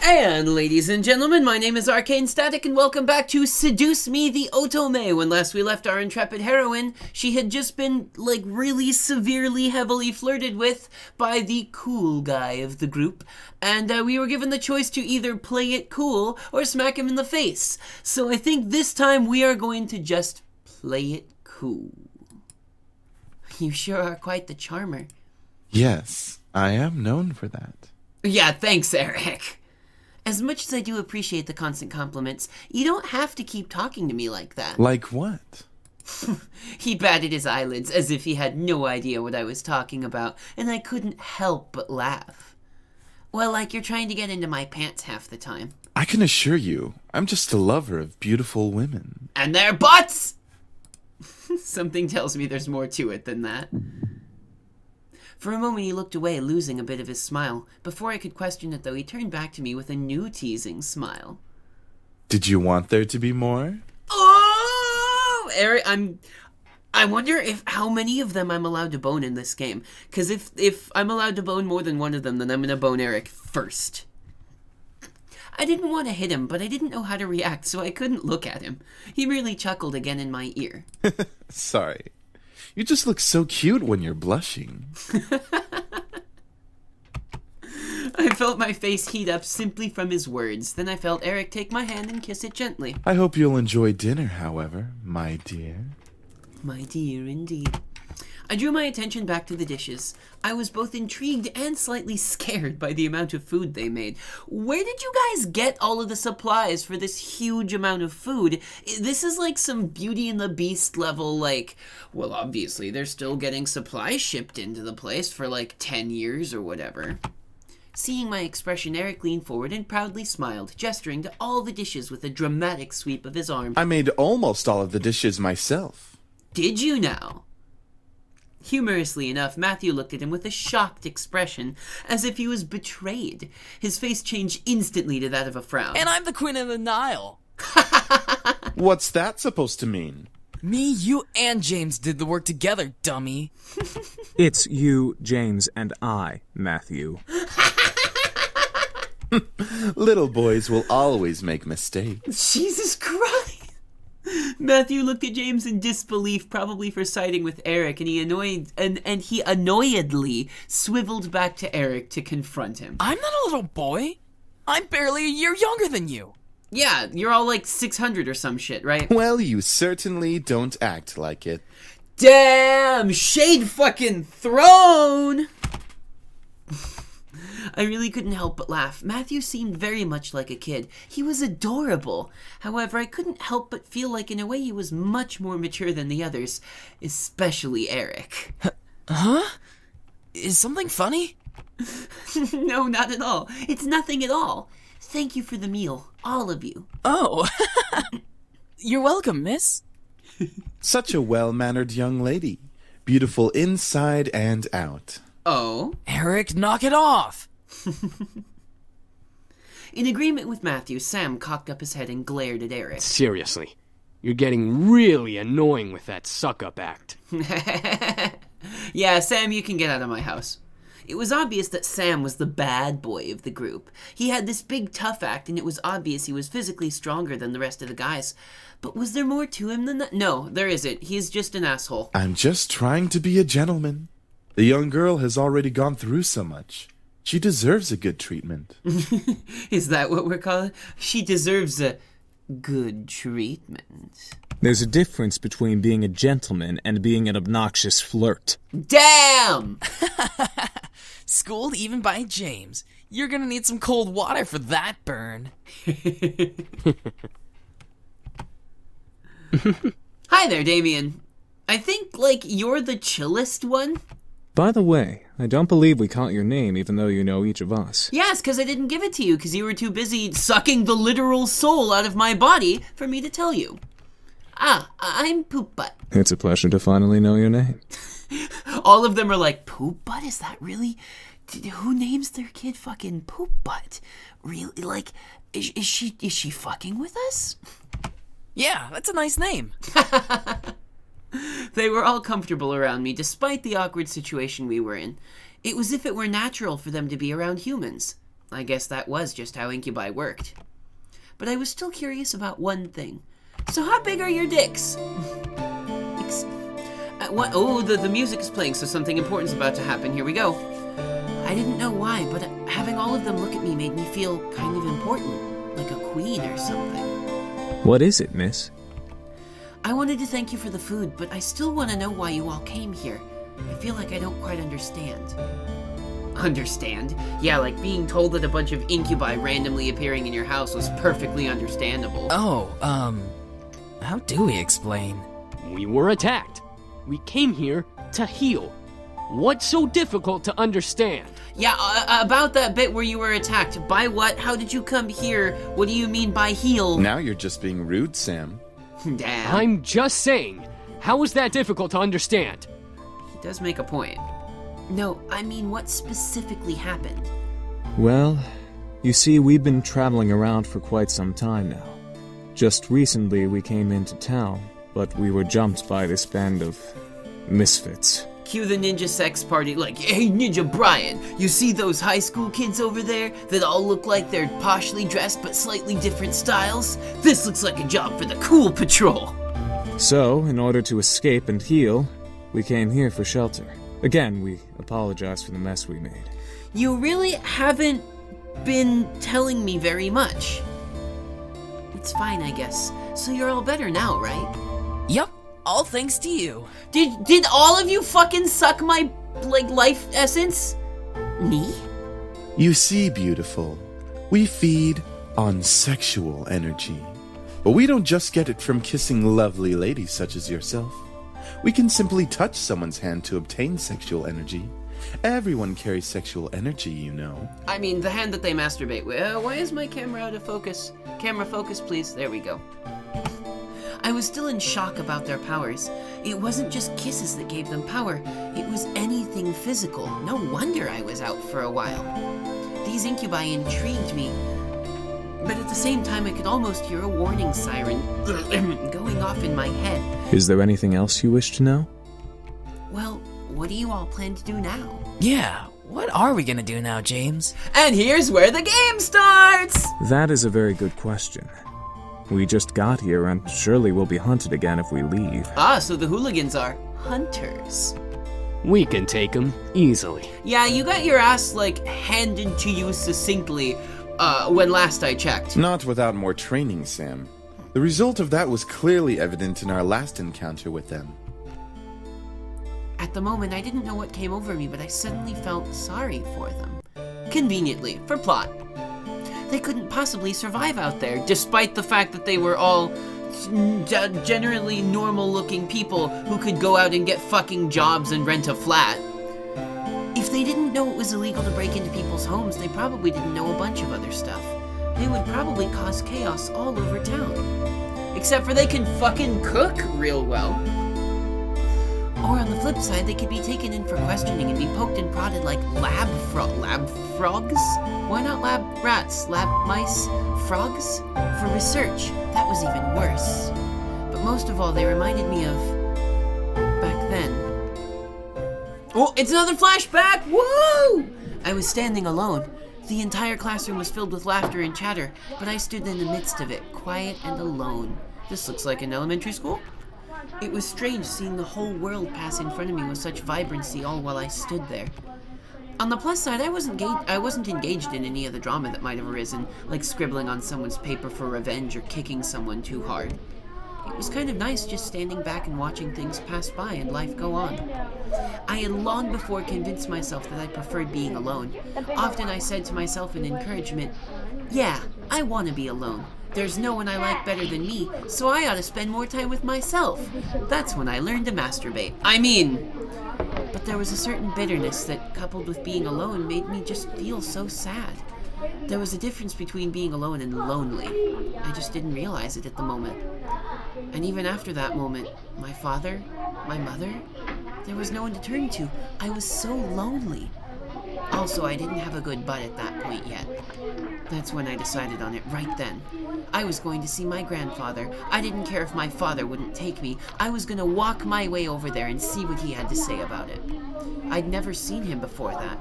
And ladies and gentlemen, my name is Arcane Static and welcome back to Seduce Me the Otome. When last we left our intrepid heroine, she had just been, really severely heavily flirted with by the cool guy of the group. And we were given the choice to either play it cool or smack him in the face. So I think this time we are going to just play it cool. You sure are quite the charmer. Yes, I am known for that. Yeah, thanks, Eric. As much as I do appreciate the constant compliments, you don't have to keep talking to me like that. Like what? He batted his eyelids as if he had no idea what I was talking about, and I couldn't help but laugh. Well, like you're trying to get into my pants half the time. I can assure you, I'm just a lover of beautiful women. And their butts! Something tells me there's more to it than that. For a moment he looked away, losing a bit of his smile. Before I could question it, though, he turned back to me with a new teasing smile. Did you want there to be more? Oh! Eric, I wonder how many of them I'm allowed to bone in this game. Because if I'm allowed to bone more than one of them, then I'm going to bone Eric first. I didn't want to hit him, but I didn't know how to react, so I couldn't look at him. He merely chuckled again in my ear. Sorry. You just look so cute when you're blushing. I felt my face heat up simply from his words. Then I felt Eric take my hand and kiss it gently. I hope you'll enjoy dinner, however, my dear. My dear, indeed. I drew my attention back to the dishes. I was both intrigued and slightly scared by the amount of food they made. Where did you guys get all of the supplies for this huge amount of food? This is like some Beauty and the Beast level, well, obviously, they're still getting supplies shipped into the place for 10 years or whatever. Seeing my expression, Eric leaned forward and proudly smiled, gesturing to all the dishes with a dramatic sweep of his arm. I made almost all of the dishes myself. Did you now? Humorously enough, Matthew looked at him with a shocked expression, as if he was betrayed. His face changed instantly to that of a frown. And I'm the Queen of the Nile. What's that supposed to mean? Me, you, and James did the work together, dummy. It's you, James, and I, Matthew. Little boys will always make mistakes. Jesus Christ! Matthew looked at James in disbelief, probably for siding with Eric, and he annoyedly swiveled back to Eric to confront him. I'm not a little boy. I'm barely a year younger than you. Yeah, you're all 600 or some shit, right? Well, you certainly don't act like it. Damn! Shade fucking thrown! I really couldn't help but laugh. Matthew seemed very much like a kid. He was adorable. However, I couldn't help but feel like in a way he was much more mature than the others, especially Eric. Huh? Is something funny? No, not at all. It's nothing at all. Thank you for the meal, all of you. Oh, you're welcome, miss. Such a well-mannered young lady. Beautiful inside and out. Oh? Eric, knock it off. In agreement with Matthew, Sam cocked up his head and glared at Eric. Seriously, you're getting really annoying with that suck-up act. Yeah, Sam, you can get out of my house. It was obvious that Sam was the bad boy of the group. He had this big tough act, and it was obvious he was physically stronger than the rest of the guys. But was there more to him than that? No, there isn't. He's just an asshole. I'm just trying to be a gentleman. The young girl has already gone through so much. She deserves a good treatment. Is that what we're calling? She deserves a good treatment. There's a difference between being a gentleman and being an obnoxious flirt. Damn! Schooled even by James. You're gonna need some cold water for that burn. Hi there, Damien. I think, you're the chillest one? By the way, I don't believe we caught your name even though you know each of us. Yes, because I didn't give it to you, because you were too busy sucking the literal soul out of my body for me to tell you. I'm Poop Butt. It's a pleasure to finally know your name. All of them are like, Poop Butt? Is that really... Who names their kid fucking Poop Butt? Really? Is she fucking with us? Yeah, that's a nice name. They were all comfortable around me, despite the awkward situation we were in. It was as if it were natural for them to be around humans. I guess that was just how incubi worked. But I was still curious about one thing. So how big are your dicks? What? Oh, the music is playing, so something important's about to happen. Here we go. I didn't know why, but having all of them look at me made me feel kind of important, like a queen or something. What is it, miss? I wanted to thank you for the food, but I still want to know why you all came here. I feel like I don't quite understand. Understand? Yeah, like being told that a bunch of incubi randomly appearing in your house was perfectly understandable. Oh, how do we explain? We were attacked. We came here to heal. What's so difficult to understand? Yeah, about that bit where you were attacked. By what? How did you come here? What do you mean by heal? Now you're just being rude, Sam. Damn. I'm just saying, how is that difficult to understand? He does make a point. No, I mean, what specifically happened? Well, you see, we've been traveling around for quite some time now. Just recently we came into town, but we were jumped by this band of misfits. Cue the ninja sex party like, hey Ninja Brian, you see those high school kids over there that all look like they're poshly dressed but slightly different styles? This looks like a job for the cool patrol. So, in order to escape and heal, we came here for shelter. Again, we apologize for the mess we made. You really haven't been telling me very much. It's fine, I guess. So you're all better now, right? Yup, all thanks to you. Did all of you fucking suck my, life essence? Me? You see, beautiful, we feed on sexual energy. But we don't just get it from kissing lovely ladies such as yourself. We can simply touch someone's hand to obtain sexual energy. Everyone carries sexual energy, you know. I mean, the hand that they masturbate with. Why is my camera out of focus? Camera focus, please. There we go. I was still in shock about their powers. It wasn't just kisses that gave them power. It was anything physical. No wonder I was out for a while. These incubi intrigued me. But at the same time, I could almost hear a warning siren going off in my head. Is there anything else you wish to know? Well, what do you all plan to do now? Yeah, what are we gonna do now, James? And here's where the game starts! That is a very good question. We just got here and surely we'll be hunted again if we leave. Ah, so the hooligans are hunters. We can take them easily. Yeah, you got your ass, handed to you succinctly, when last I checked. Not without more training, Sam. The result of that was clearly evident in our last encounter with them. At the moment, I didn't know what came over me, but I suddenly felt sorry for them. Conveniently, for plot. They couldn't possibly survive out there, despite the fact that they were all generally normal-looking people who could go out and get fucking jobs and rent a flat. If they didn't know it was illegal to break into people's homes, they probably didn't know a bunch of other stuff. They would probably cause chaos all over town. Except for they can fucking cook real well. Or on the flip side, they could be taken in for questioning and be poked and prodded like lab frogs? Why not lab rats, lab mice, frogs? For research. That was even worse. But most of all, they reminded me of back then. Oh, it's another flashback! Woo! I was standing alone. The entire classroom was filled with laughter and chatter, but I stood in the midst of it, quiet and alone. This looks like an elementary school. It was strange seeing the whole world pass in front of me with such vibrancy all while I stood there. On the plus side, I wasn't engaged in any of the drama that might have arisen, like scribbling on someone's paper for revenge or kicking someone too hard. It was kind of nice just standing back and watching things pass by and life go on. I had long before convinced myself that I preferred being alone. Often I said to myself in encouragement, yeah, I want to be alone. There's no one I like better than me, so I ought to spend more time with myself. That's when I learned to masturbate. But there was a certain bitterness that, coupled with being alone, made me just feel so sad. There was a difference between being alone and lonely. I just didn't realize it at the moment. And even after that moment, my father, my mother, there was no one to turn to. I was so lonely. Also, I didn't have a good butt at that point yet. That's when I decided on it, right then. I was going to see my grandfather. I didn't care if my father wouldn't take me. I was going to walk my way over there and see what he had to say about it. I'd never seen him before that.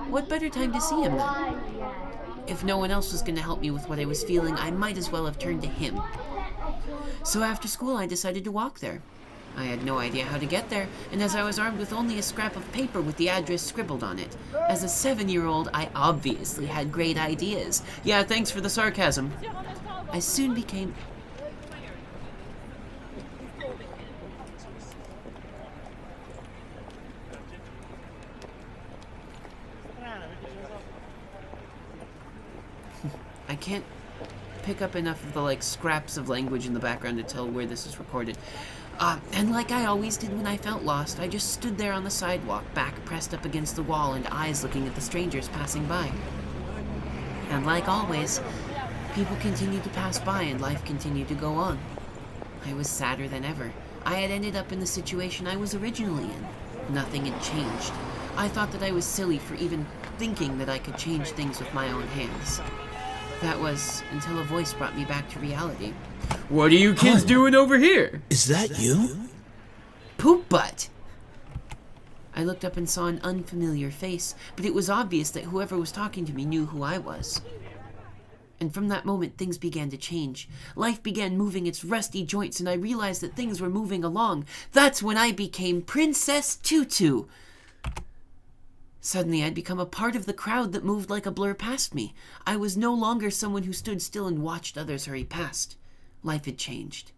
What better time to see him then? If no one else was going to help me with what I was feeling, I might as well have turned to him. So after school, I decided to walk there. I had no idea how to get there, and as I was armed with only a scrap of paper with the address scribbled on it, as a 7-year-old, I obviously had great ideas. Yeah, thanks for the sarcasm. I soon became... I can't pick up enough of the, scraps of language in the background to tell where this is recorded. And like I always did when I felt lost, I just stood there on the sidewalk, back pressed up against the wall and eyes looking at the strangers passing by. And like always, people continued to pass by and life continued to go on. I was sadder than ever. I had ended up in the situation I was originally in. Nothing had changed. I thought that I was silly for even thinking that I could change things with my own hands. That was until a voice brought me back to reality. What are you kids doing over here? Is that you? Poop butt! I looked up and saw an unfamiliar face, but it was obvious that whoever was talking to me knew who I was. And from that moment, things began to change. Life began moving its rusty joints, and I realized that things were moving along. That's when I became Princess Tutu. Suddenly, I'd become a part of the crowd that moved like a blur past me. I was no longer someone who stood still and watched others hurry past. Life had changed.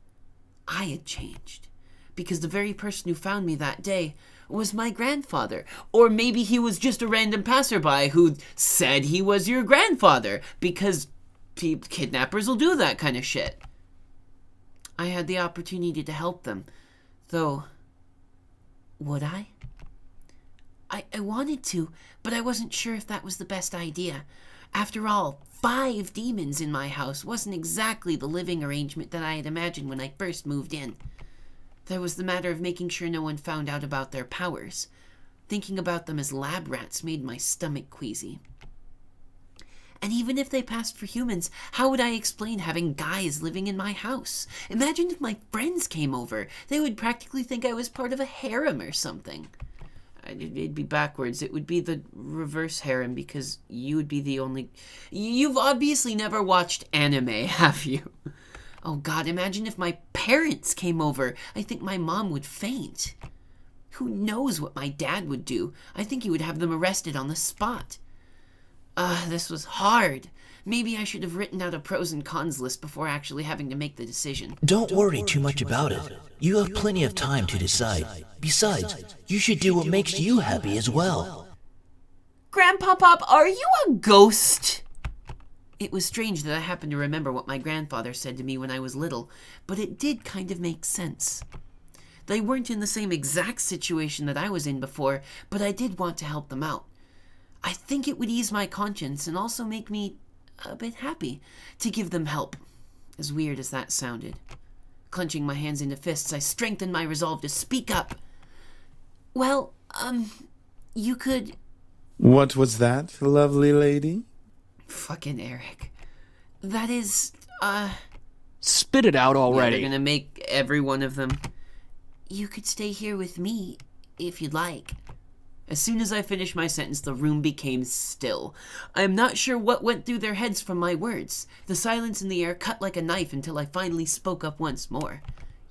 I had changed. Because the very person who found me that day was my grandfather. Or maybe he was just a random passerby who said he was your grandfather, because kidnappers will do that kind of shit. I had the opportunity to help them, though, would I? I wanted to, but I wasn't sure if that was the best idea. After all, 5 demons in my house wasn't exactly the living arrangement that I had imagined when I first moved in. There was the matter of making sure no one found out about their powers. Thinking about them as lab rats made my stomach queasy. And even if they passed for humans, how would I explain having guys living in my house? Imagine if my friends came over. They would practically think I was part of a harem or something. It'd be backwards. It would be the reverse harem, because you would be the only... You've obviously never watched anime, have you? Oh God, imagine if my parents came over. I think my mom would faint. Who knows what my dad would do? I think he would have them arrested on the spot. This was hard. Maybe I should have written out a pros and cons list before actually having to make the decision. Don't worry too much about it. You have plenty of time to decide. Besides, you should do what makes you happy as well. Grandpa Pop, are you a ghost? It was strange that I happened to remember what my grandfather said to me when I was little, but it did kind of make sense. They weren't in the same exact situation that I was in before, but I did want to help them out. I think it would ease my conscience and also make me a bit happy to give them help, as weird as that sounded. Clenching my hands into fists, I strengthened my resolve to speak up. Well, you could... What was that, lovely lady? Fucking Eric. That is, Spit it out yeah, already. they're gonna make every one of them. You could stay here with me, if you'd like. As soon as I finished my sentence, the room became still. I am not sure what went through their heads from my words. The silence in the air cut like a knife until I finally spoke up once more.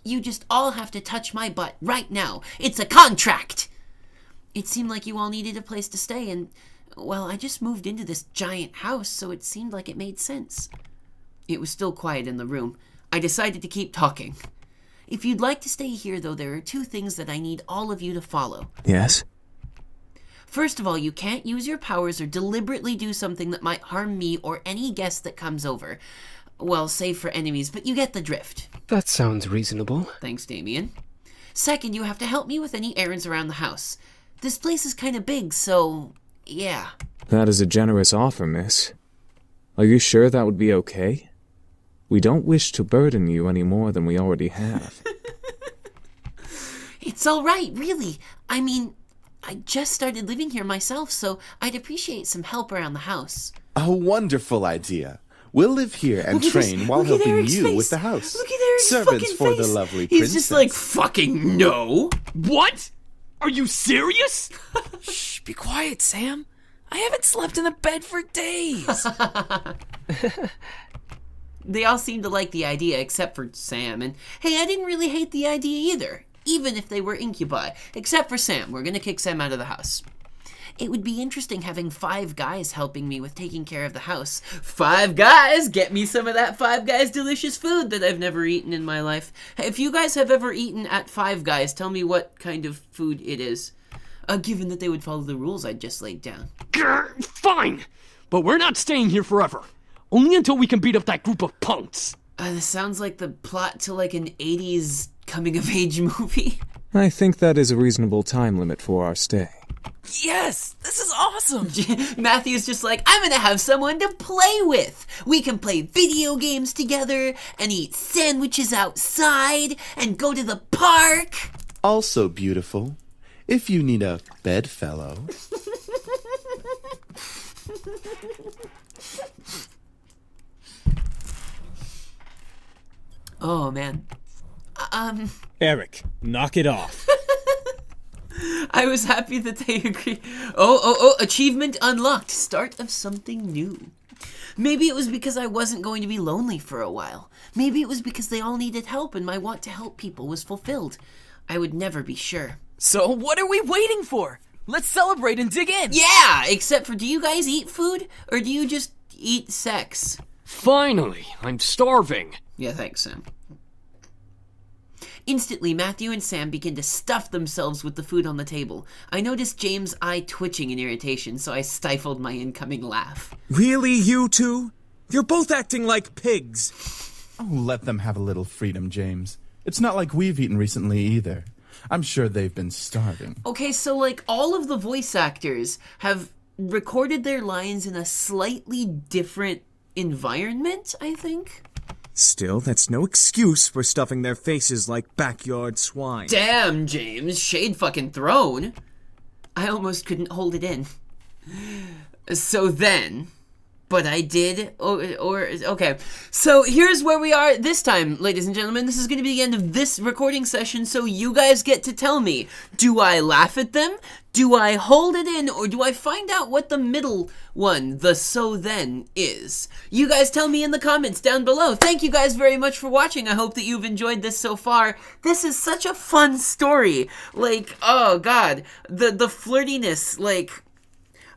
You just all have to touch my butt right now. It's a contract! It seemed like you all needed a place to stay, and, well, I just moved into this giant house, so it seemed like it made sense. It was still quiet in the room. I decided to keep talking. If you'd like to stay here, though, there are 2 things that I need all of you to follow. Yes? First of all, you can't use your powers or deliberately do something that might harm me or any guest that comes over. Well, save for enemies, but you get the drift. That sounds reasonable. Thanks, Damien. Second, you have to help me with any errands around the house. This place is kind of big, so... yeah. That is a generous offer, miss. Are you sure that would be okay? We don't wish to burden you any more than we already have. It's all right, really. I mean, I just started living here myself, so I'd appreciate some help around the house. A wonderful idea. We'll live here and Look at train this- while look at helping Eric's you face. with the house. Look at Eric's Servants fucking for face. the lovely He's princess. just like, fucking no. What? Are you serious? Shh, be quiet, Sam. I haven't slept in a bed for days. They all seem to like the idea except for Sam, and hey, I didn't really hate the idea either, even if they were incubi, except for Sam. We're gonna kick Sam out of the house. It would be interesting having 5 guys helping me with taking care of the house. 5 guys! Get me some of that 5 Guys delicious food that I've never eaten in my life. Hey, if you guys have ever eaten at 5 Guys, tell me what kind of food it is. Given that they would follow the rules I just laid down. Grr, fine! But we're not staying here forever. Only until we can beat up that group of punks. This sounds like the plot to like an 80s coming-of-age movie. I think that is a reasonable time limit for our stay. Yes, this is awesome. Matthew's just like, I'm gonna have someone to play with. We can play video games together and eat sandwiches outside and go to the park. Also beautiful, if you need a bedfellow. Oh, man. Eric, knock it off. I was happy that they agreed. Oh, achievement unlocked. Start of something new. Maybe it was because I wasn't going to be lonely for a while. Maybe it was because they all needed help and my want to help people was fulfilled. I would never be sure. So what are we waiting for? Let's celebrate and dig in. Yeah, except for, do you guys eat food or do you just eat sex? Finally, I'm starving. Yeah, thanks, Sam. Instantly, Matthew and Sam begin to stuff themselves with the food on the table. I noticed James' eye twitching in irritation, so I stifled my incoming laugh. Really, you two? You're both acting like pigs. Oh, let them have a little freedom, James. It's not like we've eaten recently either. I'm sure they've been starving. Okay, so like all of the voice actors have recorded their lines in a slightly different environment, I think. Still, that's no excuse for stuffing their faces like backyard swine. Damn, James, shade fucking thrown. I almost couldn't hold it in. So then, but I did, okay. So here's where we are this time, ladies and gentlemen. This is going to be the end of this recording session, so you guys get to tell me, do I laugh at them? Do I hold it in, or do I find out what the middle one, the so then, is? You guys tell me in the comments down below. Thank you guys very much for watching. I hope that you've enjoyed this so far. This is such a fun story. Like, oh god, the flirtiness, like,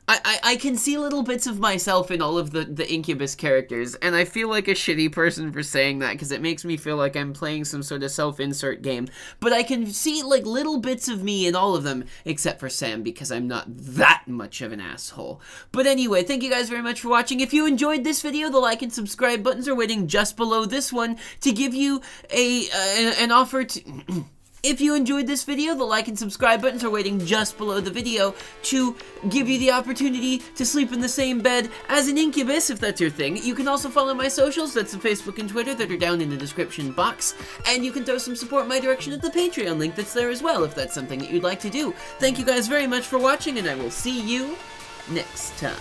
I can see little bits of myself in all of the Incubus characters, and I feel like a shitty person for saying that, because it makes me feel like I'm playing some sort of self-insert game, but I can see, like, little bits of me in all of them, except for Sam, because I'm not that much of an asshole. But anyway, thank you guys very much for watching. If you enjoyed this video, the like and subscribe buttons are waiting just below this one to give you an offer to... If you enjoyed this video, the like and subscribe buttons are waiting just below the video to give you the opportunity to sleep in the same bed as an incubus, if that's your thing. You can also follow my socials, that's the Facebook and Twitter, that are down in the description box. And you can throw some support my direction at the Patreon link that's there as well, if that's something that you'd like to do. Thank you guys very much for watching, and I will see you next time.